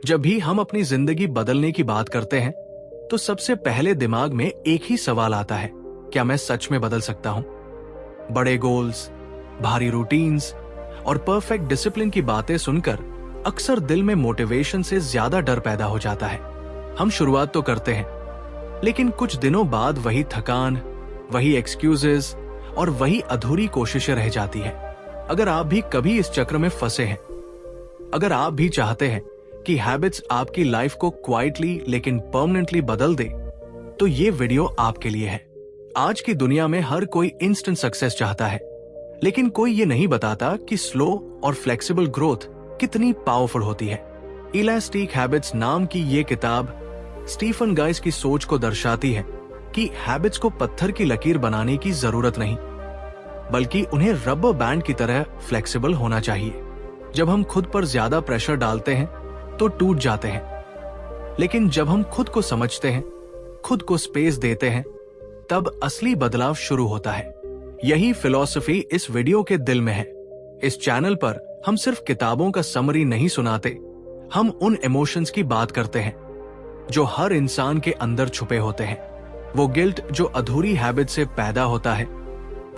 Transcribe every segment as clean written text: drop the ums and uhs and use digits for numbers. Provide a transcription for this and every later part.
जब भी हम अपनी जिंदगी बदलने की बात करते हैं तो सबसे पहले दिमाग में एक ही सवाल आता है, क्या मैं सच में बदल सकता हूं? बड़े गोल्स, भारी रूटीन्स और परफेक्ट डिसिप्लिन की बातें सुनकर अक्सर दिल में मोटिवेशन से ज्यादा डर पैदा हो जाता है। हम शुरुआत तो करते हैं, लेकिन कुछ दिनों बाद वही थकान, वही एक्सक्यूजेस और वही अधूरी कोशिशें रह जाती है। अगर आप भी कभी इस चक्र में फंसे हैं, अगर आप भी चाहते हैं कि हैबिट्स आपकी लाइफ को क्वाइटली लेकिन परमानेंटली बदल दे, तो ये वीडियो आपके लिए है। आज की दुनिया में हर कोई इंस्टेंट सक्सेस चाहता है, लेकिन कोई ये नहीं बताता कि स्लो और फ्लेक्सिबल ग्रोथ कितनी पावरफुल होती है। इलास्टिक हैबिट्स नाम की ये किताब स्टीफन गाइस की सोच को दर्शाती है कि हैबिट्स को पत्थर की लकीर बनाने की जरूरत नहीं, बल्कि उन्हें रबर बैंड की तरह फ्लेक्सिबल होना चाहिए। जब हम खुद पर ज्यादा प्रेशर डालते हैं तो टूट जाते हैं, लेकिन जब हम खुद को समझते हैं, खुद को स्पेस देते हैं, तब असली बदलाव शुरू होता है। यही फिलॉसफी इस वीडियो के दिल में है। इस चैनल पर हम सिर्फ किताबों का समरी नहीं सुनाते, हम उन इमोशंस की बात करते हैं जो हर इंसान के अंदर छुपे होते हैं। वो गिल्ट जो अधूरी हैबिट से पैदा होता है,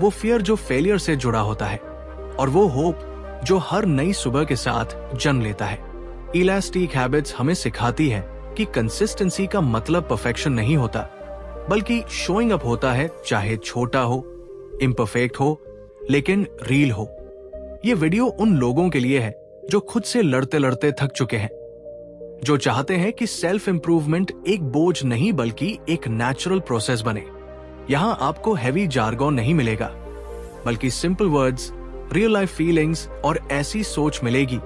वो फियर जो फेलियर से जुड़ा होता है, और वो होप जो हर नई सुबह के साथ जन्म लेता है। इलास्टिक हैबिट्स हमें सिखाती है कि कंसिस्टेंसी का मतलब परफेक्शन नहीं होता, बल्कि शोइंग अप होता है, चाहे छोटा हो, इम्परफेक्ट हो, लेकिन रील हो। ये वीडियो उन लोगों के लिए है जो खुद से लड़ते लड़ते थक चुके हैं, जो चाहते हैं कि सेल्फ इंप्रूवमेंट एक बोझ नहीं बल्कि एक नेचुरल प्रोसेस बने। यहां आपको हैवी जार्गन नहीं मिलेगा, बल्कि simple words, real life feelings और ऐसी सोच मिलेगी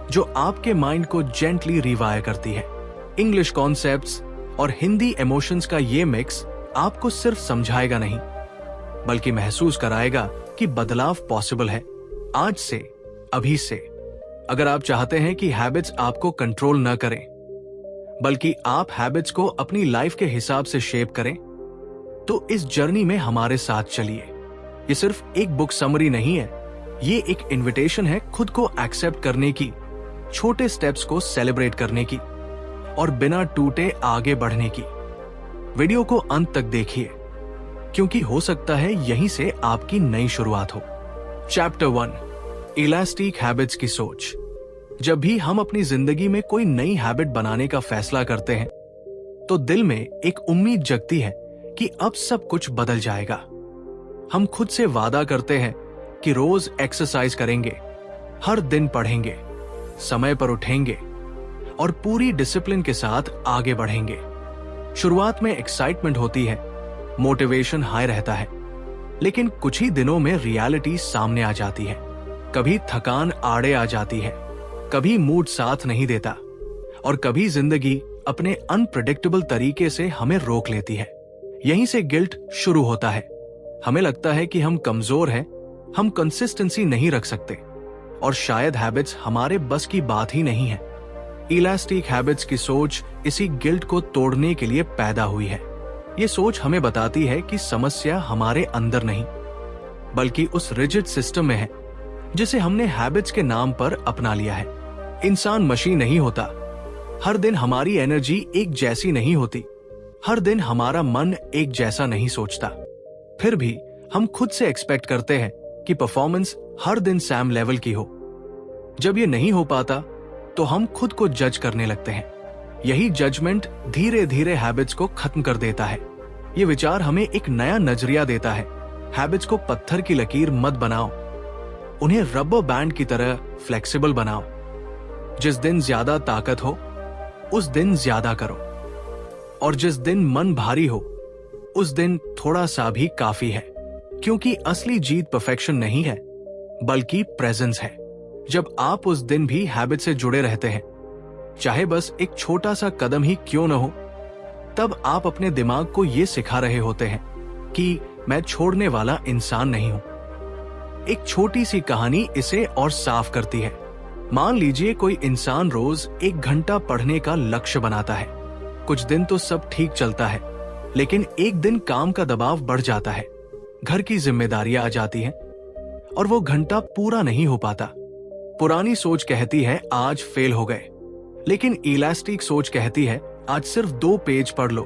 जो आपके माइंड को जेंटली रिवायर करती है। इंग्लिश कॉन्सेप्ट्स और हिंदी इमोशंस का ये मिक्स आपको सिर्फ समझाएगा नहीं, बल्कि महसूस कराएगा कि बदलाव पॉसिबल है, आज से, अभी से। अगर आप चाहते हैं कि हैबिट्स आपको कंट्रोल न करें, बल्कि आप हैबिट्स को अपनी लाइफ के हिसाब से शेप करें, तो इस जर्नी में हमारे साथ चलिए। ये सिर्फ एक बुक समरी नहीं है, ये एक इनविटेशन है खुद को एक्सेप्ट करने की, छोटे स्टेप्स को सेलिब्रेट करने की और बिना टूटे आगे बढ़ने की। वीडियो को अंत तक देखिए, क्योंकि हो सकता है यहीं से आपकी नई शुरुआत हो। चैप्टर 1, इलास्टिक हैबिट्स की सोच। जब भी हम अपनी जिंदगी में कोई नई हैबिट बनाने का फैसला करते हैं, तो दिल में एक उम्मीद जगती है कि अब सब कुछ बदल जाएगा। हम खुद से वादा करते हैं कि रोज एक्सरसाइज करेंगे, हर दिन पढ़ेंगे, समय पर उठेंगे और पूरी डिसिप्लिन के साथ आगे बढ़ेंगे। शुरुआत में एक्साइटमेंट होती है, मोटिवेशन हाई रहता है, लेकिन कुछ ही दिनों में रियलिटी सामने आ जाती है। कभी थकान आड़े आ जाती है, कभी मूड साथ नहीं देता, और कभी जिंदगी अपने अनप्रेडिक्टेबल तरीके से हमें रोक लेती है। यहीं से गिल्ट शुरू होता है। हमें लगता है कि हम कमजोर हैं, हम कंसिस्टेंसी नहीं रख सकते, और शायद हैबिट्स हमारे बस की बात ही नहीं है। इलास्टिक हैबिट्स की सोच इसी गिल्ट को तोड़ने के लिए पैदा हुई है। ये सोच हमें बताती है कि समस्या हमारे अंदर नहीं, बल्कि उस रिजिड सिस्टम में है जिसे हमने हैबिट्स के नाम पर अपना लिया है। इंसान मशीन नहीं होता। हर दिन हमारी एनर्जी एक जैसी नहीं होती, हर दिन हमारा मन एक जैसा नहीं सोचता। फिर भी हम खुद से एक्सपेक्ट करते हैं कि परफॉर्मेंस हर दिन सैम लेवल की हो। जब ये नहीं हो पाता तो हम खुद को जज करने लगते हैं। यही जजमेंट धीरे धीरे हैबिट्स को खत्म कर देता है। ये विचार हमें एक नया नजरिया देता है। हैबिट्स को पत्थर की लकीर मत बनाओ, उन्हें रबर बैंड की तरह फ्लेक्सिबल बनाओ। जिस दिन ज्यादा ताकत हो, उस दिन ज्यादा करो, और जिस दिन मन भारी हो, उस दिन थोड़ा सा भी काफी है। क्योंकि असली जीत परफेक्शन नहीं है, बल्कि प्रेजेंस है। जब आप उस दिन भी हैबिट से जुड़े रहते हैं, चाहे बस एक छोटा सा कदम ही क्यों न हो, तब आप अपने दिमाग को यह सिखा रहे होते हैं कि मैं छोड़ने वाला इंसान नहीं हूं। एक छोटी सी कहानी इसे और साफ करती है। मान लीजिए कोई इंसान रोज 1 घंटा पढ़ने का लक्ष्य बनाता है। कुछ दिन तो सब ठीक चलता है, लेकिन एक दिन काम का दबाव बढ़ जाता है, घर की जिम्मेदारियां आ जाती हैं और वो घंटा पूरा नहीं हो पाता। पुरानी सोच कहती है आज फेल हो गए, लेकिन इलास्टिक सोच कहती है आज सिर्फ 2 पेज पढ़ लो,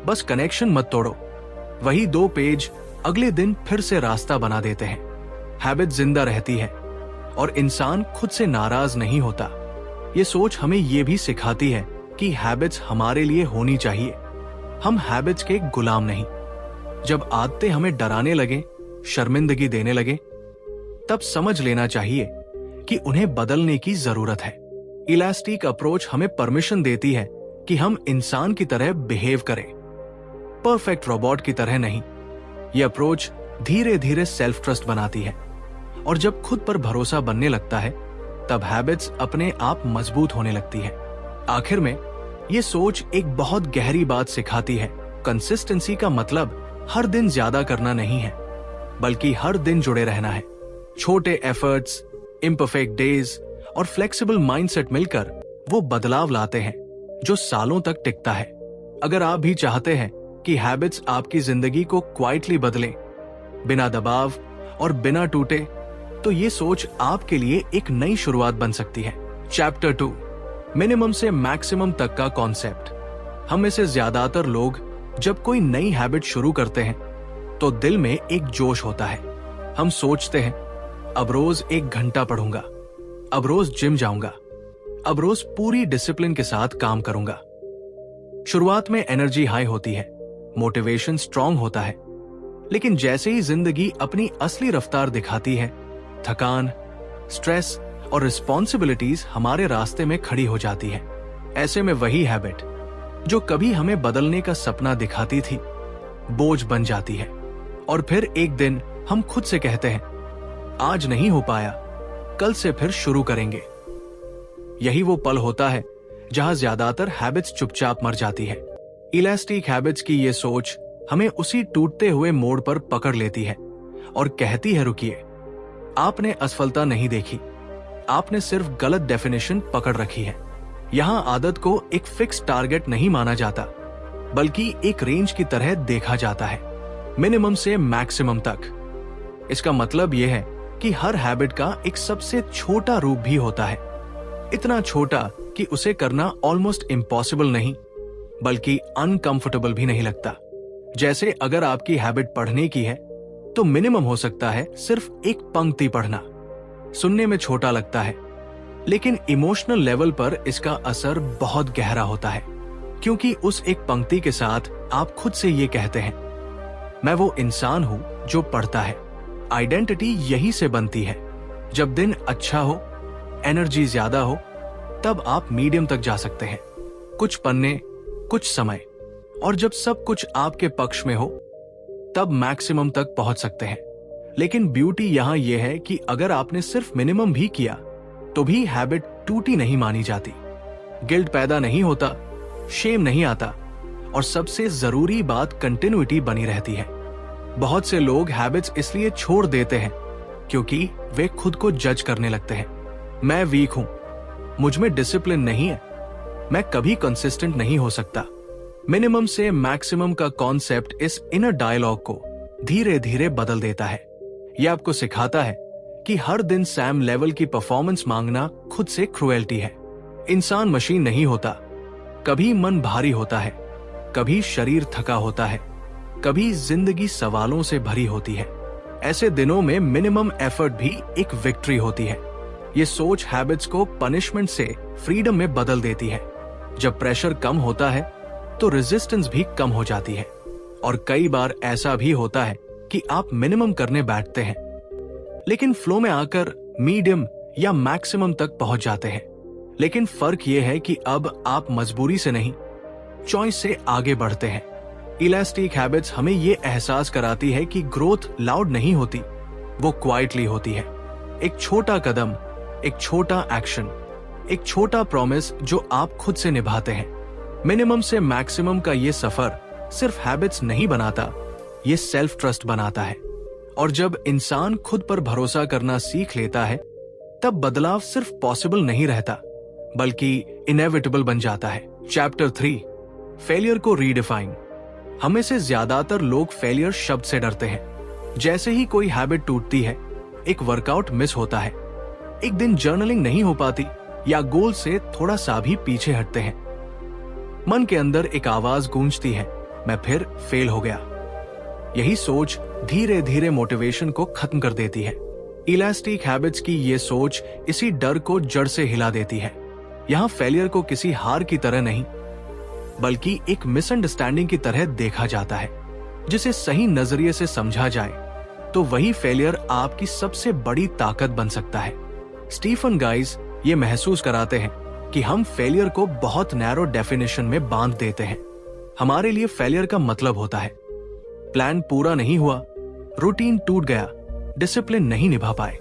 बस कनेक्शन मत तोड़ो। वही 2 पेज अगले दिन फिर से रास्ता बना देते हैं। हैबिट जिंदा रहती है और इंसान खुद से नाराज नहीं होता। ये सोच हमें ये भी सिखाती है कि हैबिट्स हमारे लिए होनी चाहिए, हम हैबिट्स के गुलाम नहीं। जब आदतें हमें डराने लगे, शर्मिंदगी देने लगे, तब समझ लेना चाहिए कि उन्हें बदलने की जरूरत है। इलास्टिक अप्रोच हमें परमिशन देती है कि हम इंसान की तरह बिहेव करें, परफेक्ट रोबोट की तरह नहीं। यह अप्रोच धीरे धीरे सेल्फ ट्रस्ट बनाती है और जब खुद पर भरोसा बनने लगता है तब हैबिट्स अपने आप मजबूत होने लगती है। आखिर में यह सोच एक बहुत गहरी बात सिखाती है। कंसिस्टेंसी का मतलब हर दिन ज्यादा करना नहीं है, बल्कि हर दिन जुड़े रहना है। छोटे एफर्ट्स, इम्परफेक्ट डेज और फ्लेक्सिबल माइंडसेट मिलकर वो बदलाव लाते हैं जो सालों तक टिकता है। अगर आप भी चाहते हैं कि हैबिट्स आपकी जिंदगी को क्वाइटली बदलें, बिना दबाव और बिना टूटे, तो ये सोच आपके लिए एक नई शुरुआत बन सकती है। चैप्टर 2, मिनिमम से मैक्सिमम तक का कॉन्सेप्ट। हम में से ज्यादातर लोग जब कोई नई हैबिट शुरू करते हैं तो दिल में एक जोश होता है। हम सोचते हैं अब रोज 1 घंटा पढ़ूंगा, अब रोज जिम जाऊंगा, अब रोज पूरी डिसिप्लिन के साथ काम करूंगा। शुरुआत में एनर्जी हाई होती है, मोटिवेशन स्ट्रांग होता है, लेकिन जैसे ही जिंदगी अपनी असली रफ्तार दिखाती है, थकान, स्ट्रेस और रिस्पॉन्सिबिलिटीज हमारे रास्ते में खड़ी हो जाती है। ऐसे में वही हैबिट जो कभी हमें बदलने का सपना दिखाती थी, बोझ बन जाती है। और फिर एक दिन हम खुद से कहते हैं आज नहीं हो पाया, कल से फिर शुरू करेंगे। यही वो पल होता है जहां ज्यादातर हैबिट्स चुपचाप मर जाती है। इलास्टिक हैबिट्स की ये सोच हमें उसी टूटते हुए मोड़ पर पकड़ लेती है और कहती है रुकिए, आपने असफलता नहीं देखी, आपने सिर्फ गलत डेफिनेशन पकड़ रखी है। यहां आदत को एक फिक्स टारगेट नहीं माना जाता, बल्कि एक रेंज की तरह देखा जाता है, मिनिमम से मैक्सिमम तक। इसका मतलब यह है कि हर हैबिट का एक सबसे छोटा रूप भी होता है, इतना छोटा कि उसे करना ऑलमोस्ट इम्पॉसिबल नहीं, बल्कि अनकंफर्टेबल भी नहीं लगता। जैसे अगर आपकी हैबिट पढ़ने की है तो मिनिमम हो सकता है सिर्फ 1 पंक्ति पढ़ना। सुनने में छोटा लगता है, लेकिन इमोशनल लेवल पर इसका असर बहुत गहरा होता है, क्योंकि उस 1 पंक्ति के साथ आप खुद से ये कहते हैं मैं वो इंसान हूं जो पढ़ता है। आइडेंटिटी यही से बनती है। जब दिन अच्छा हो, एनर्जी ज्यादा हो, तब आप मीडियम तक जा सकते हैं, कुछ पन्ने, कुछ समय, और जब सब कुछ आपके पक्ष में हो तब मैक्सिमम तक पहुंच सकते हैं। लेकिन ब्यूटी यहां यह है कि अगर आपने सिर्फ मिनिमम भी किया तो भी हैबिट टूटी नहीं मानी जाती, गिल्ट पैदा नहीं होता, शेम नहीं आता, और सबसे जरूरी बात कंटिन्यूटी बनी रहती है। बहुत से लोग हैबिट्स इसलिए छोड़ देते हैं क्योंकि वे खुद को जज करने लगते हैं। मैं वीक हूं, मुझ में डिसिप्लिन नहीं है, मैं कभी कंसिस्टेंट नहीं हो सकता। मिनिमम से मैक्सिमम का कॉन्सेप्ट इस इनर डायलॉग को धीरे धीरे बदल देता है। यह आपको सिखाता है कि हर दिन सैम लेवल की परफॉर्मेंस मांगना खुद से क्रुएल्टी है। इंसान मशीन नहीं होता, कभी मन भारी होता है, कभी शरीर थका होता है, कभी जिंदगी सवालों से भरी होती है। ऐसे दिनों में मिनिमम एफर्ट भी एक विक्ट्री होती है। ये सोच हैबिट्स को पनिशमेंट से फ्रीडम में बदल देती है। जब प्रेशर कम होता है तो रेजिस्टेंस भी कम हो जाती है, और कई बार ऐसा भी होता है कि आप मिनिमम करने बैठते हैं लेकिन फ्लो में आकर मीडियम या मैक्सिमम तक पहुंच जाते हैं। लेकिन फर्क यह है कि अब आप मजबूरी से नहीं, चॉइस से आगे बढ़ते हैं। इलास्टिक हैबिट्स हमें यह एहसास कराती है कि ग्रोथ लाउड नहीं होती, वो क्वाइटली होती है। एक छोटा कदम, एक छोटा एक्शन, एक छोटा प्रॉमिस जो आप खुद से निभाते हैं। मिनिमम से मैक्सिमम का ये सफर सिर्फ हैबिट्स नहीं बनाता, ये सेल्फ ट्रस्ट बनाता है। और जब इंसान खुद पर भरोसा करना सीख लेता है तब बदलाव सिर्फ पॉसिबल नहीं रहता, बल्कि इनएविटेबल बन जाता है। चैप्टर 3, फेलियर को रीडिफाइन। हमें से ज्यादातर लोग फेलियर शब्द से डरते हैं। जैसे ही कोई हैबिट टूटती है, एक वर्कआउट मिस होता है, एक दिन जर्नलिंग नहीं हो पाती, या गोल से थोड़ा सा भी पीछे हटते हैं, मन के अंदर एक आवाज गूंजती है, मैं फिर फेल हो गया। यही सोच धीरे धीरे मोटिवेशन को खत्म कर देती है। इलास्टिक हैबिट्स की ये सोच इसी डर को जड़ से हिला देती है। यहाँ फेलियर को किसी हार की तरह नहीं, बल्कि एक मिसअंडरस्टैंडिंग की तरह देखा जाता है। जिसे सही नजरिए से समझा जाए तो वही फेलियर आपकी सबसे बड़ी ताकत बन सकता है। स्टीफन गाइज ये महसूस कराते हैं कि हम फेलियर को बहुत नैरो डेफिनेशन में बांध देते हैं। हमारे लिए फेलियर का मतलब होता है प्लान पूरा नहीं हुआ, रूटीन टूट गया, डिसिप्लिन नहीं निभा पाए।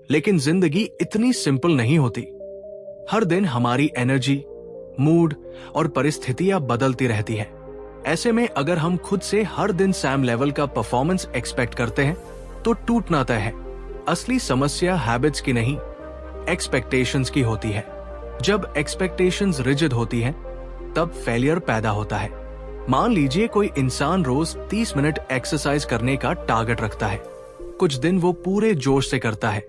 लेकिन जिंदगी इतनी सिंपल नहीं होती। हर दिन हमारी एनर्जी, मूड और परिस्थितियां बदलती रहती है। ऐसे में अगर हम खुद से हर दिन सैम लेवल का परफॉर्मेंस एक्सपेक्ट करते हैं तो टूटना तय है। असली समस्या हैबिट्स की नहीं, एक्सपेक्टेशंस की होती है। जब एक्सपेक्टेशंस रिजिड होती हैं, तब फेलियर पैदा होता है। मान लीजिए कोई इंसान रोज 30 मिनट एक्सरसाइज करने का टारगेट रखता है। कुछ दिन वो पूरे जोश से करता है,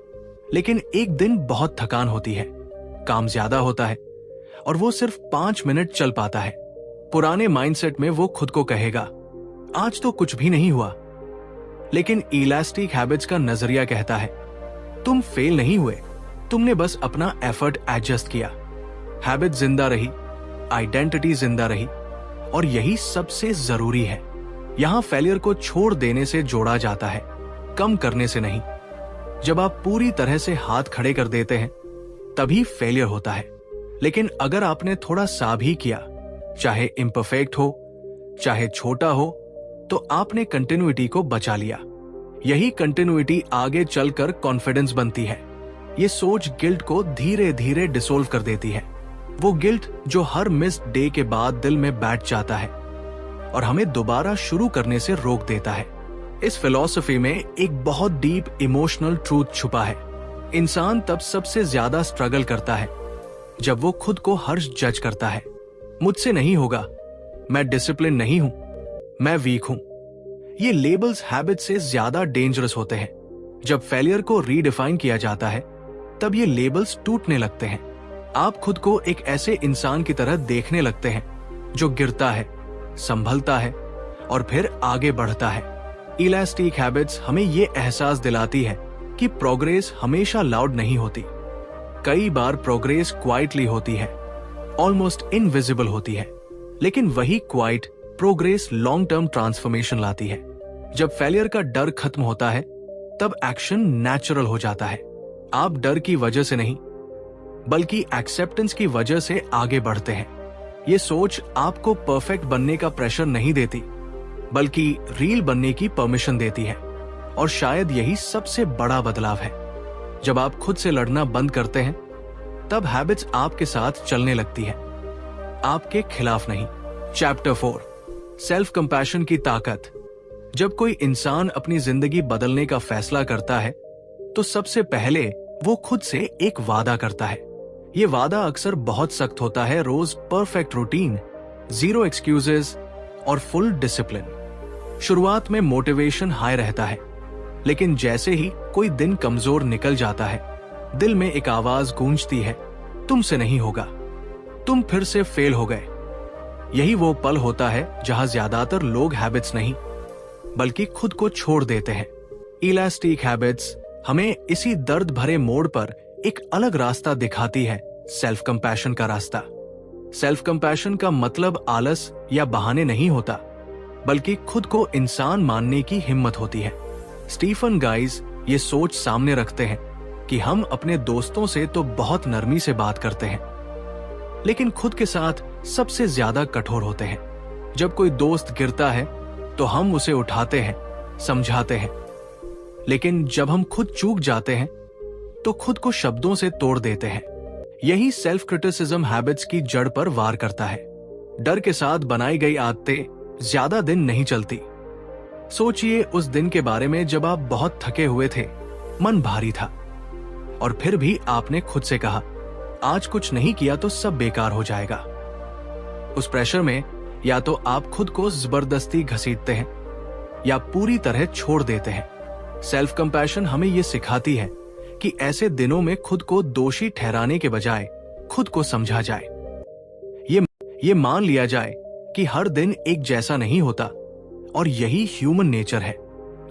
लेकिन एक दिन बहुत थकान होती है, काम ज्यादा होता है और वो सिर्फ 5 मिनट चल पाता है। पुराने माइंडसेट में वो खुद को कहेगा आज तो कुछ भी नहीं हुआ। लेकिन इलास्टिक हैबिट्स का नजरिया कहता है तुम फेल नहीं हुए, तुमने बस अपना एफर्ट एडजस्ट किया। हैबिट जिंदा रही, आइडेंटिटी जिंदा रही, और यही सबसे जरूरी है। यहां फेलियर को छोड़ देने से जोड़ा जाता है, कम करने से नहीं। जब आप पूरी तरह से हाथ खड़े कर देते हैं तभी फेलियर होता है। लेकिन अगर आपने थोड़ा सा भी किया, चाहे इम्परफेक्ट हो, चाहे छोटा हो, तो आपने कंटिन्यूटी को बचा लिया। यही कंटिन्यूटी आगे चलकर कॉन्फिडेंस बनती है। ये सोच गिल्ट को धीरे धीरे डिसोल्व कर देती है। वो गिल्ट जो हर मिस्ड डे के बाद दिल में बैठ जाता है और हमें दोबारा शुरू करने से रोक देता है। इस फिलॉसफी में एक बहुत डीप इमोशनल ट्रूथ छुपा है। इंसान तब सबसे ज्यादा स्ट्रगल करता है जब वो खुद को हर्ष जज करता है। मुझसे नहीं होगा, मैं डिसिप्लिन नहीं हूं, मैं वीक हूं। ये लेबल्स हैबिट से ज्यादा डेंजरस होते हैं। जब फेलियर को रीडिफाइन किया जाता है तब ये लेबल्स टूटने लगते हैं। आप खुद को एक ऐसे इंसान की तरह देखने लगते हैं जो गिरता है, संभलता है और फिर आगे बढ़ता है। इलास्टिक हैबिट्स हमें ये एहसास दिलाती है कि प्रोग्रेस हमेशा लाउड नहीं होती। कई बार प्रोग्रेस क्वाइटली होती है, ऑलमोस्ट इनविजिबल होती है। लेकिन वही quite progress long term transformation लाती है। जब फेलियर का डर खत्म होता है तब एक्शन नेचुरल हो जाता है। आप डर की वजह से नहीं, बल्कि एक्सेप्टेंस की वजह से आगे बढ़ते हैं। ये सोच आपको परफेक्ट बनने का प्रेशर नहीं देती, बल्कि रील बनने की परमिशन देती है। और शायद यही सबसे बड़ा बदलाव है। जब आप खुद से लड़ना बंद करते हैं तब हैबिट्स आपके साथ चलने लगती है, आपके खिलाफ नहीं। चैप्टर 4, सेल्फ कंपैशन की ताकत। जब कोई इंसान अपनी जिंदगी बदलने का फैसला करता है तो सबसे पहले वो खुद से एक वादा करता है। ये वादा अक्सर बहुत सख्त होता है। रोज परफेक्ट रूटीन, जीरो एक्सक्यूजेस और फुल डिसिप्लिन। शुरुआत में मोटिवेशन हाई रहता है, लेकिन जैसे ही कोई दिन कमजोर निकल जाता है, दिल में एक आवाज गूंजती है, तुमसे नहीं होगा, तुम फिर से फेल हो गए। यही वो पल होता है जहां ज्यादातर लोग हैबिट्स नहीं, बल्कि खुद को छोड़ देते हैं। इलास्टिक हैबिट्स हमें इसी दर्द भरे मोड़ पर एक अलग रास्ता दिखाती है, सेल्फ कंपैशन का रास्ता। सेल्फ कंपैशन का मतलब आलस या बहाने नहीं होता, बल्कि खुद को इंसान मानने की हिम्मत होती है। स्टीफन गाइज ये सोच सामने रखते हैं कि हम अपने दोस्तों से तो बहुत नरमी से बात करते हैं, लेकिन खुद के साथ सबसे ज्यादा कठोर होते हैं। जब कोई दोस्त गिरता है तो हम उसे उठाते हैं, समझाते हैं, लेकिन जब हम खुद चूक जाते हैं तो खुद को शब्दों से तोड़ देते हैं। यही सेल्फ क्रिटिसिज्म हैबिट्स की जड़ पर वार करता है। डर के साथ बनाई गई आदतें ज्यादा दिन नहीं चलती। सोचिए उस दिन के बारे में जब आप बहुत थके हुए थे, मन भारी था, और फिर भी आपने खुद से कहा आज कुछ नहीं किया तो सब बेकार हो जाएगा। उस प्रेशर में या तो आप खुद को जबरदस्ती घसीटते हैं या पूरी तरह छोड़ देते हैं। सेल्फ कंपैशन हमें यह सिखाती है कि ऐसे दिनों में खुद को दोषी ठहराने के बजाय खुद को समझा जाए। ये मान लिया जाए कि हर दिन एक जैसा नहीं होता, और यही ह्यूमन नेचर है।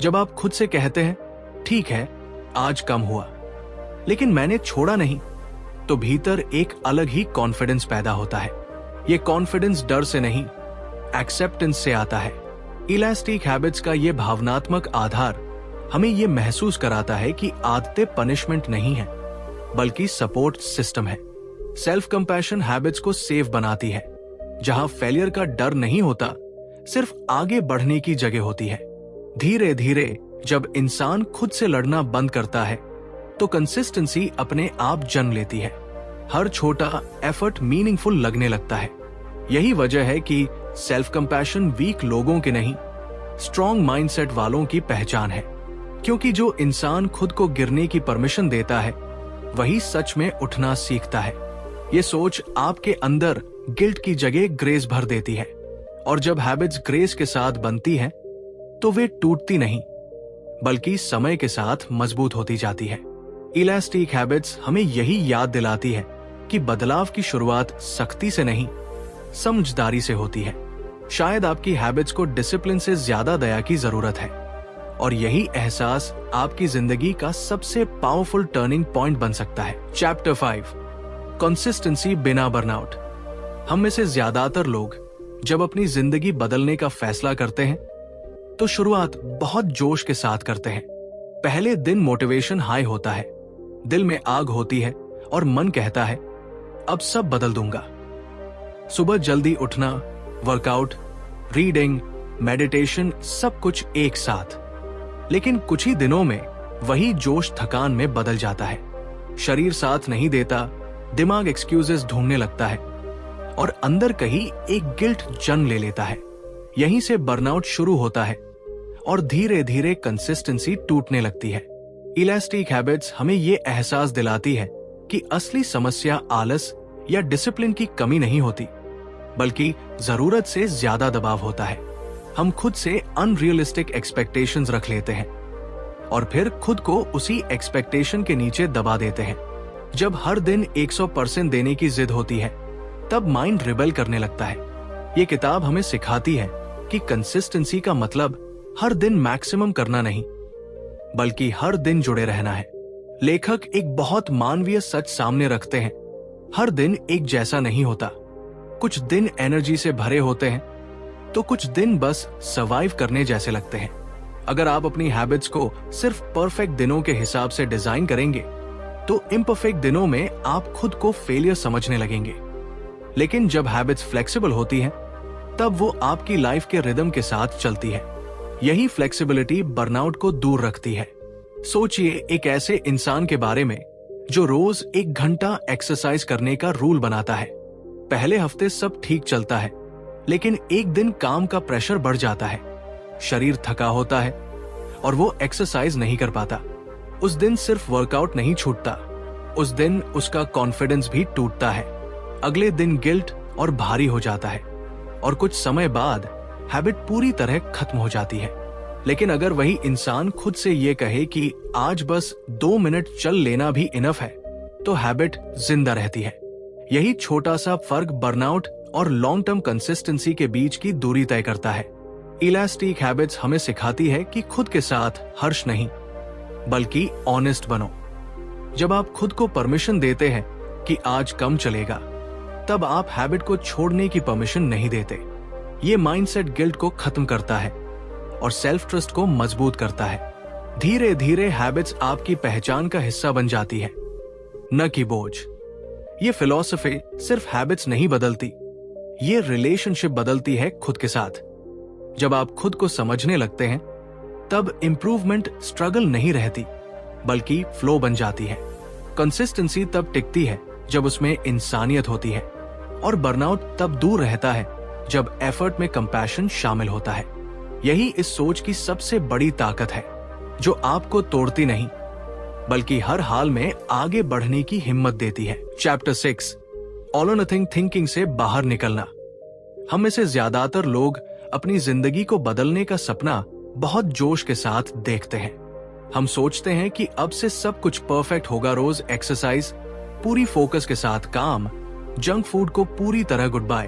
जब आप खुद से कहते हैं ठीक है आज कम हुआ लेकिन मैंने छोड़ा नहीं, तो भीतर एक अलग ही कॉन्फिडेंस पैदा होता है। ये कॉन्फिडेंस डर से नहीं, एक्सेप्टेंस से आता है। इलास्टिक हैबिट्स का ये भावनात्मक आधार हमें ये महसूस कराता है कि आदतें पनिशमेंट नहीं है, बल्कि सपोर्ट सिस्टम है। सेल्फ कंपैशन हैबिट्स को सेफ बनाती है, जहां फेलियर का डर नहीं होता, सिर्फ आगे बढ़ने की जगह होती है। धीरे धीरे जब इंसान खुद से लड़ना बंद करता है, तो कंसिस्टेंसी अपने आप जन्म लेती है। हर छोटा एफर्ट मीनिंगफुल लगने लगता है। यही वजह है कि सेल्फ कंपैशन वीक लोगों के नहीं, स्ट्रॉन्ग माइंडसेट वालों की पहचान है। क्योंकि जो इंसान खुद को गिरने की परमिशन देता है, वही सच में उठना सीखता है। ये सोच आपके अंदर गिल्ट की जगह ग्रेस भर देती है, और जब हैबिट्स ग्रेस के साथ बनती हैं, तो वे टूटती नहीं, बल्कि समय के साथ मजबूत होती जाती है। इलास्टिक हैबिट्स हमें यही याद दिलाती है कि बदलाव की शुरुआत सख्ती से नहीं, समझदारी से होती है। शायद आपकी हैबिट्स को डिसिप्लिन से ज्यादा दया की जरूरत है, और यही एहसास आपकी जिंदगी का सबसे पावरफुल टर्निंग पॉइंट बन सकता है। चैप्टर 5, कंसिस्टेंसी बिना बर्नआउट। हम में से ज्यादातर लोग जब अपनी जिंदगी बदलने का फैसला करते हैं, तो शुरुआत बहुत जोश के साथ करते हैं। पहले दिन मोटिवेशन हाई होता है, दिल में आग होती है, और मन कहता है अब सब बदल दूंगा। सुबह जल्दी उठना, वर्कआउट, रीडिंग, मेडिटेशन, सब कुछ एक साथ। लेकिन कुछ ही दिनों में वही जोश थकान में बदल जाता है। शरीर साथ नहीं देता, दिमाग एक्सक्यूजेस ढूंढने लगता है, और अंदर कहीं एक गिल्ट जन्म ले लेता है। यहीं से बर्नआउट शुरू होता है, और धीरे धीरे कंसिस्टेंसी टूटने लगती है। इलास्टिक हैबिट्स हमें ये एहसास दिलाती है कि असली समस्या आलस या डिसिप्लिन की कमी नहीं होती, बल्कि जरूरत से ज्यादा दबाव होता है। हम खुद से अनरियलिस्टिक एक्सपेक्टेशंस रख लेते हैं, और फिर खुद को उसी एक्सपेक्टेशन के नीचे दबा देते हैं। जब हर दिन 100% देने की जिद होती है, तब माइंड रिबेल करने लगता है। ये किताब हमें सिखाती है कि कंसिस्टेंसी का मतलब हर दिन मैक्सिमम करना नहीं, बल्कि हर दिन जुड़े रहना है। लेखक एक बहुत मानवीय सच सामने रखते हैं। हर दिन एक जैसा नहीं होता। कुछ दिन एनर्जी से भरे होते हैं, तो कुछ दिन बस सर्वाइव करने जैसे लगते हैं। अगर आप अपनी हैबिट्स को सिर्फ परफेक्ट दिनों के हिसाब से डिजाइन करेंगे, तो इम्परफेक्ट दिनों में आप खुद को फेलियर समझने लगेंगे। लेकिन जब हैबिट्स फ्लेक्सिबल होती हैं, तब वो आपकी लाइफ के रिदम के साथ चलती है। यही फ्लेक्सिबिलिटी बर्नआउट को दूर रखती है। सोचिए एक ऐसे इंसान के बारे में जो रोज 1 घंटा एक्सरसाइज करने का रूल बनाता है। पहले हफ्ते सब ठीक चलता है, लेकिन एक दिन काम का प्रेशर बढ़ जाता है, शरीर थका होता है, और वो एक्सरसाइज नहीं कर पाता। उस दिन सिर्फ वर्कआउट नहीं छूटता, उस दिन उसका कॉन्फिडेंस भी टूटता है। अगले दिन गिल्ट और भारी हो जाता है, और कुछ समय बाद हैबिट पूरी तरह खत्म हो जाती है। लेकिन अगर वही इंसान खुद से ये कहे कि आज बस 2 मिनट चल लेना भी इनफ है, तो हैबिट जिंदा रहती है। यही छोटा सा फर्क बर्नआउट और लॉन्ग टर्म कंसिस्टेंसी के बीच की दूरी तय करता है। इलास्टिक हैबिट्स हमें सिखाती है कि खुद के साथ हर्ष नहीं, बल्कि ऑनेस्ट बनो। जब आप खुद को परमिशन देते हैं कि आज कम चलेगा, तब आप हैबिट को छोड़ने की परमिशन नहीं देते। ये माइंडसेट गिल्ट को खत्म करता है और सेल्फ ट्रस्ट को मजबूत करता है। धीरे धीरे हैबिट्स आपकी पहचान का हिस्सा बन जाती है, न कि बोझ। ये फिलॉसफी सिर्फ हैबिट्स नहीं बदलती, ये रिलेशनशिप बदलती है खुद के साथ। जब आप खुद को समझने लगते हैं, तब इंप्रूवमेंट स्ट्रगल नहीं रहती, बल्कि फ्लो बन जाती है। कंसिस्टेंसी तब टिकती है जब उसमें इंसानियत होती है, और बर्नआउट तब दूर रहता है जब एफर्ट में कंपैशन शामिल होता है। यही इस सोच की सबसे बड़ी ताकत है, जो आपको तोड़ती नहीं, बल्कि हर हाल में आगे बढ़ने की हिम्मत देती है। चैप्टर 6, ऑल और नथिंग थिंकिंग से बाहर निकलना। हम में से ज्यादातर लोग अपनी जिंदगी को बदलने का सपना बहुत जोश के साथ देखते हैं। हम सोचते हैं कि अब से सब कुछ परफेक्ट होगा, रोज एक्सरसाइज, पूरी फोकस के साथ काम, जंक फूड को पूरी तरह गुड बाय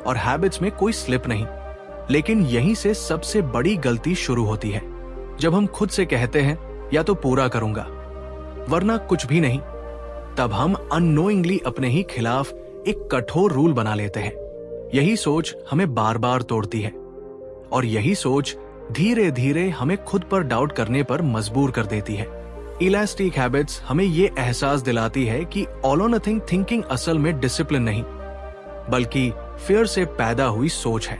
और हैबिट्स में कोई स्लिप नहीं। लेकिन यहीं से सबसे बड़ी गलती शुरू होती है, जब हम खुद से कहते हैं या तो पूरा करूंगा वरना कुछ भी नहीं। तब हम अननोइंगली अपने ही खिलाफ एक कठोर रूल बना लेते हैं। यही सोच हमें बार बार तोड़ती है और यही सोच धीरे धीरे हमें खुद पर डाउट करने पर मजबूर कर देती है। इलास्टिक हैबिट्स हमें यह एहसास दिलाती है कि ऑल और नथिंग थिंकिंग असल में डिसिप्लिन नहीं, बल्कि फियर से पैदा हुई सोच है।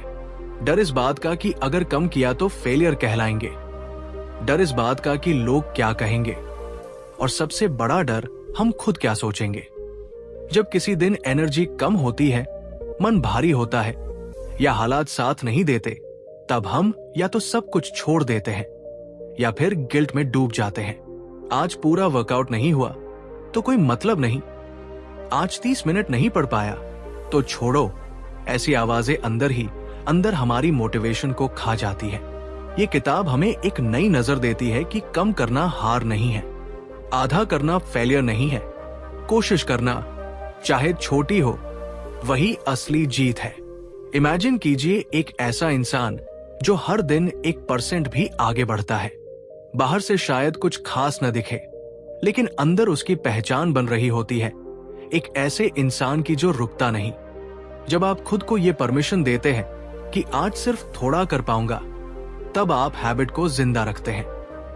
डर इस बात का कि अगर कम किया तो फेलियर कहलाएंगे, डर इस बात का कि लोग क्या कहेंगे, और सबसे बड़ा डर हम खुद क्या सोचेंगे। जब किसी दिन एनर्जी कम होती है, मन भारी होता है या हालात साथ नहीं देते, तब हम या तो सब कुछ छोड़ देते हैं या फिर गिल्ट में डूब जाते हैं। आज पूरा वर्कआउट नहीं हुआ तो कोई मतलब नहीं, आज 30 मिनट नहीं पढ़ पाया तो छोड़ो। ऐसी आवाजें अंदर ही अंदर हमारी मोटिवेशन को खा जाती है। ये किताब हमें एक नई नजर देती है कि कम करना हार नहीं है, आधा करना फेलियर नहीं है, कोशिश करना चाहे छोटी हो वही असली जीत है। इमेजिन कीजिए एक ऐसा इंसान जो हर दिन 1% भी आगे बढ़ता है। बाहर से शायद कुछ खास न दिखे, लेकिन अंदर उसकी पहचान बन रही होती है, एक ऐसे इंसान की जो रुकता नहीं। जब आप खुद को यह परमिशन देते हैं कि आज सिर्फ थोड़ा कर पाऊंगा, तब आप हैबिट को जिंदा रखते हैं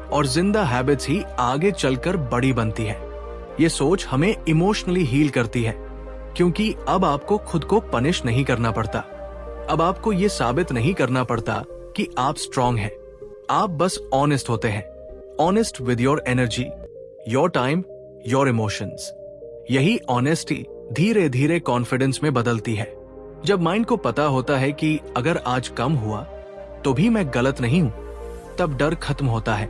और जिंदा हैबिट्स ही आगे चलकर बड़ी बनती है। ये सोच हमें इमोशनली हील करती है, क्योंकि अब आपको खुद को पनिश नहीं करना पड़ता। अब आपको ये साबित नहीं करना पड़ता कि आप स्ट्रांग हैं। आप बस ऑनेस्ट होते हैं, honest with your energy, your time, your emotions. यही ऑनेस्टी धीरे धीरे कॉन्फिडेंस में बदलती है। जब माइंड को पता होता है कि अगर आज कम हुआ तो भी मैं गलत नहीं हूं, तब डर खत्म होता है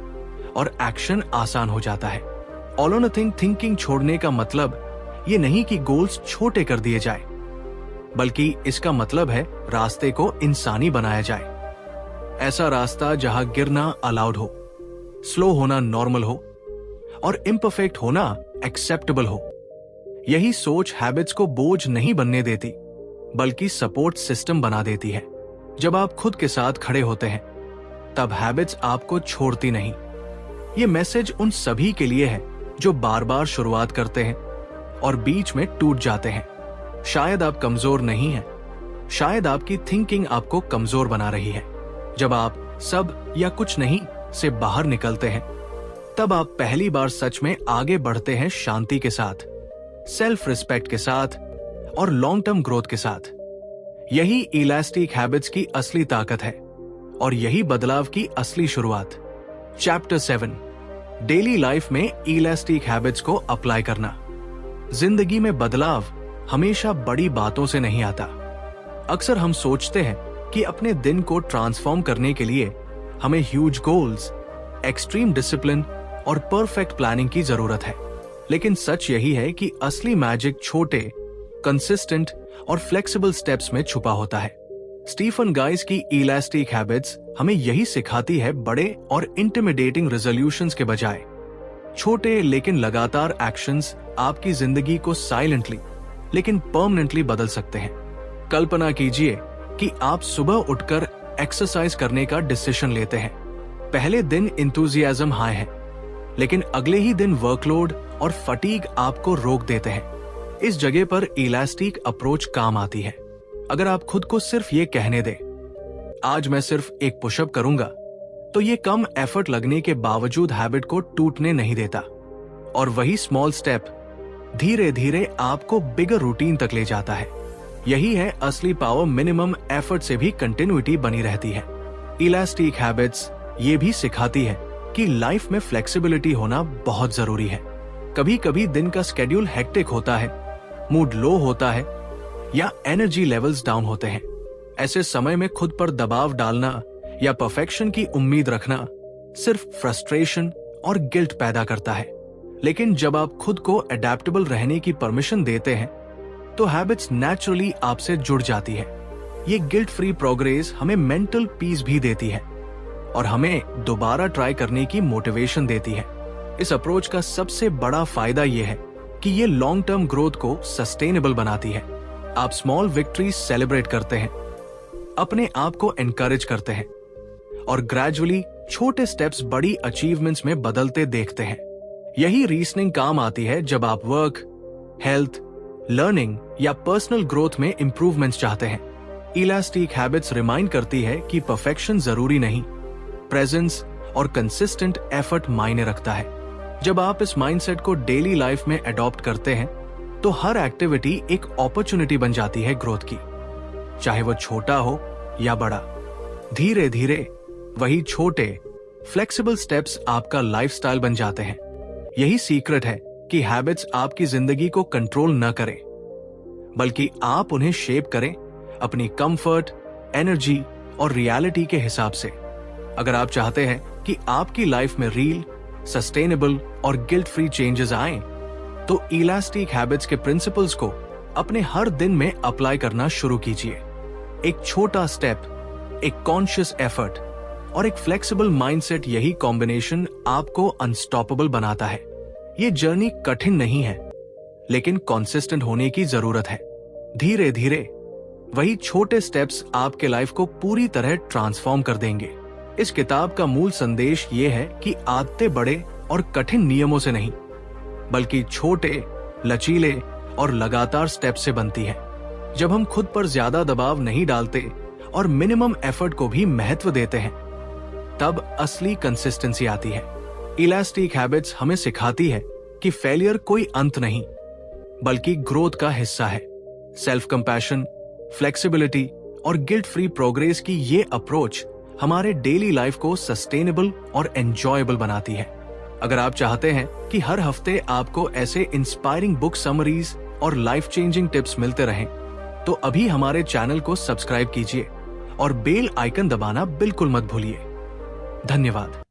और एक्शन आसान हो जाता है। ऑल और नथिंग थिंकिंग छोड़ने का मतलब ये नहीं कि गोल्स छोटे कर दिए जाए, बल्कि इसका मतलब है रास्ते को इंसानी बनाया जाए। ऐसा रास्ता जहां गिरना अलाउड हो, स्लो होना नॉर्मल हो और इम्परफेक्ट होना एक्सेप्टेबल हो। यही सोच हैबिट्स को बोझ नहीं बनने देती, बल्कि सपोर्ट सिस्टम बना देती है। जब आप खुद के साथ खड़े होते हैं, तब हैबिट्स आपको छोड़ती नहीं। ये मैसेज उन सभी के लिए है जो बार बार शुरुआत करते हैं और बीच में टूट जाते हैं। शायद आप कमजोर नहीं हैं, शायद आपकी थिंकिंग आपको कमजोर बना रही है। जब आप सब या कुछ नहीं से बाहर निकलते हैं, तब आप पहली बार सच में आगे बढ़ते हैं, शांति के साथ, सेल्फ रिस्पेक्ट के साथ और लॉन्ग टर्म ग्रोथ के साथ। यही इलास्टिक हैबिट्स की असली ताकत है और यही बदलाव की असली शुरुआत। चैप्टर 7, डेली लाइफ में इलास्टिक हैबिट्स को अप्लाई करना। जिंदगी में बदलाव हमेशा बड़ी बातों से नहीं आता। अक्सर हम सोचते हैं कि अपने दिन को ट्रांसफॉर्म करने के लिए हमें ह्यूज गोल्स, एक्सट्रीम डिसिप्लिन और परफेक्ट प्लानिंग की जरूरत है। लेकिन सच यही है कि असली मैजिक छोटे, कंसिस्टेंट और फ्लेक्सिबल स्टेप्स में छुपा होता है। स्टीफन गाइस की इलास्टिक हैबिट्स हमें यही सिखाती है, बड़े और इंटिमिडेटिंग रेजोल्यूशंस के बजाय छोटे लेकिन लगातार एक्शंस आपकी जिंदगी को साइलेंटली लेकिन परमानेंटली बदल सकते हैं। कल्पना कीजिए कि आप सुबह उठकर एक्सरसाइज करने का डिसीजन लेते हैं। पहले दिन एंथुसियाज्म हाई है, लेकिन अगले ही दिन वर्कलोड और फटीग आपको रोक देते हैं। इस जगह पर इलास्टिक अप्रोच काम आती है। अगर आप खुद को सिर्फ ये कहने दे, आज मैं सिर्फ एक पुशअप करूंगा, तो ये कम एफर्ट लगने के बावजूद हैबिट को टूटने नहीं देता। और वही स्मॉल स्टेप धीरे धीरे आपको बिगर रूटीन तक ले जाता है। यही है असली पावर, मिनिमम एफर्ट से भी कंटिन्यूटी बनी रहती है। इलास्टिक हैबिट्स ये भी सिखाती है कि लाइफ में फ्लेक्सिबिलिटी होना बहुत जरूरी है। कभी कभी दिन का स्केड्यूल हेक्टिक होता है, मूड लो होता है या एनर्जी लेवल्स डाउन होते हैं। ऐसे समय में खुद पर दबाव डालना या परफेक्शन की उम्मीद रखना सिर्फ फ्रस्ट्रेशन और गिल्ट पैदा करता है। लेकिन जब आप खुद को अडेप्टेबल रहने की परमिशन देते हैं, तो हैबिट्स नेचुरली आपसे जुड़ जाती है। ये गिल्ट फ्री प्रोग्रेस हमें मेंटल पीस भी देती है और हमें दोबारा ट्राई करने की मोटिवेशन देती है। इस अप्रोच का सबसे बड़ा फायदा यह है कि ये लॉन्ग टर्म ग्रोथ को सस्टेनेबल बनाती है। आप स्मॉल विक्ट्रीज सेलिब्रेट करते हैं, अपने आप को एनकरेज करते हैं और ग्रेजुअली छोटे स्टेप्स बड़ी अचीवमेंट्स में बदलते देखते हैं। यही रीजनिंग काम आती है जब आप वर्क, हेल्थ, लर्निंग या पर्सनल ग्रोथ में इंप्रूवमेंट्स चाहते हैं। इलास्टिक हैबिट्स रिमाइंड करती है कि परफेक्शन जरूरी नहीं, प्रेजेंस और कंसिस्टेंट एफर्ट मायने रखता है। जब आप इस माइंडसेट को डेली लाइफ में अडॉप्ट करते हैं तो हर एक्टिविटी एक अपॉर्चुनिटी बन जाती है ग्रोथ की, चाहे वो छोटा हो या बड़ा। धीरे धीरे वही छोटे फ्लेक्सिबल स्टेप्स आपका लाइफस्टाइल बन जाते हैं। यही सीक्रेट है कि हैबिट्स आपकी जिंदगी को कंट्रोल न करें, बल्कि आप उन्हें शेप करें अपनी कंफर्ट, एनर्जी और रियलिटी के हिसाब से। अगर आप चाहते हैं कि आपकी लाइफ में रियल, सस्टेनेबल और गिल्ट फ्री चेंजेस आएं, तो इलास्टिक हैबिट्स के प्रिंसिपल्स को अपने हर दिन में अप्लाई करना शुरू कीजिए। एक छोटा स्टेप, एक कॉन्शियस एफर्ट और एक फ्लेक्सिबल माइंडसेट, यही कॉम्बिनेशन आपको अनस्टॉपेबल बनाता है। ये जर्नी कठिन नहीं है, लेकिन कंसिस्टेंट होने की जरूरत है। धीरे धीरे वही छोटे स्टेप्स आपके लाइफ को पूरी तरह ट्रांसफॉर्म कर देंगे। इस किताब का मूल संदेश ये है कि आदतें बड़े और कठिन नियमों से नहीं, बल्कि छोटे, लचीले और लगातार स्टेप से बनती है। जब हम खुद पर ज्यादा दबाव नहीं डालते और मिनिमम एफर्ट को भी महत्व देते हैं, तब असली कंसिस्टेंसी आती है। इलास्टिक हैबिट्स हमें सिखाती है कि फेलियर कोई अंत नहीं, बल्कि ग्रोथ का हिस्सा है। सेल्फ कंपैशन, फ्लेक्सिबिलिटी और गिल्ट फ्री प्रोग्रेस की ये अप्रोच हमारे डेली लाइफ को सस्टेनेबल और एंजॉयबल बनाती है। अगर आप चाहते हैं कि हर हफ्ते आपको ऐसे इंस्पायरिंग बुक समरीज और लाइफ चेंजिंग टिप्स मिलते रहें, तो अभी हमारे चैनल को सब्सक्राइब कीजिए और बेल आइकन दबाना बिल्कुल मत भूलिए। धन्यवाद।